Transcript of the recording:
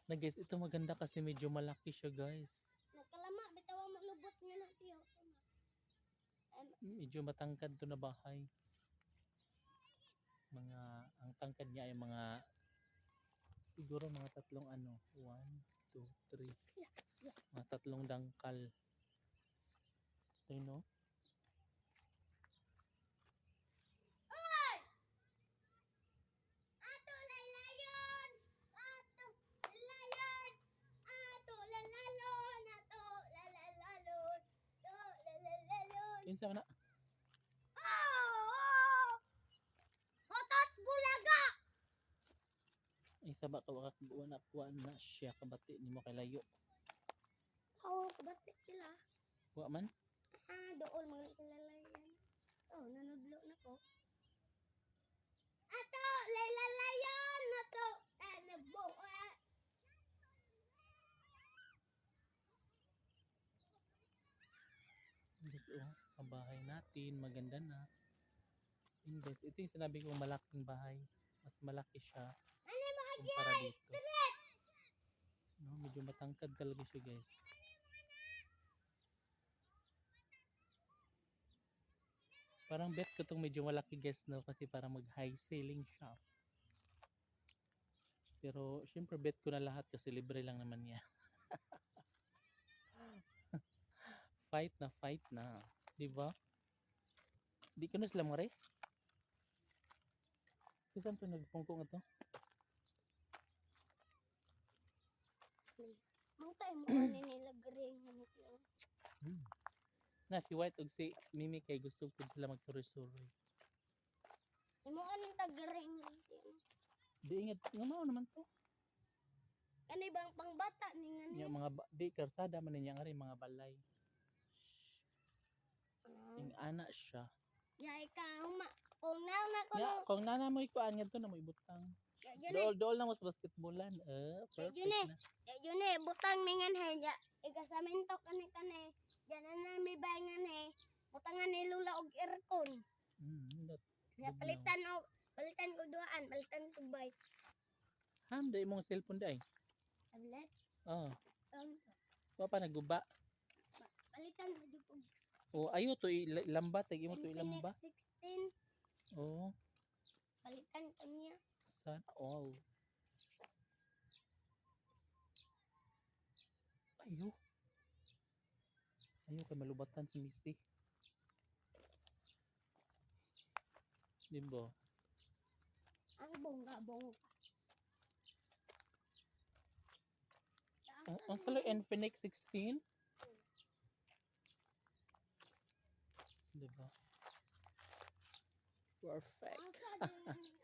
Na guys, ito maganda kasi medyo malaki siya guys. Nagkalama, bitawa mo lubot nga na tiyo. Medyo matangkad to na bahay. Ang tangkad niya ay siguro mga tatlong 1, 2, 3. Mga tatlong dangkal. Ito no? Ato lalayon! Ato lalayon! Ato lalalon! Ato lalalon! Ato lalalon! Kinsa man na? Oh! Hotot bulaga! Isa ba kawakakuha na kuha na siya kabati ni mo kay layo. Oh, kabati sila. Kuha man? Doon mga sila layan. Oh, nanudlo na ko. Ato lalayon! Ato tanabo! Guys, ang bahay natin maganda na. Yun guys, ito yung sinabi kong malaking bahay. Mas malaki siya kumpara dito. No, medyo matangkad talaga siya guys. Parang bet ko itong medyo malaki guys no kasi parang mag high ceiling siya. Pero syempre bet ko na lahat kasi libre lang naman niya. Fight na. Diba? Di ko na sila mare. Saan to nagpungkong ito? Mangtay mo ani nila garing mo tiyo. Na si White ug si Mimi kay gusto ko sila magsuroy-suroy. Imo aning tagaring mo tiyo. Di ingat nga mao naman to. Kanay bang pangbata ni ngani? Yung mga di karsada man niya nga rin mga balay. Ing ana siya. Ya ikaw ma kung na ko Ya, kung nana mo ikuan nga to na mo ibutang. Dool na mo sa basketballan. Perfect na. Yun butang mingan he ya. Igasamento kani. Diyan na may bayangan he. Butangan ni lula og aircon. Ya palitan ko duaan, palitan ko bay. Ham day mong cellphone day. Tablet. Oh, Um, wa pa naguba. palitan ko di ko. Oh, ayo to ilamba tag imo to ilamba. Infinix 16. Oh, Palitan ko niya. sana all. Ayo. Ayo kay malubatan si Missy. Dimbo. Ang bongga. Ang color Infinix 16. Diba? Perfect. Ang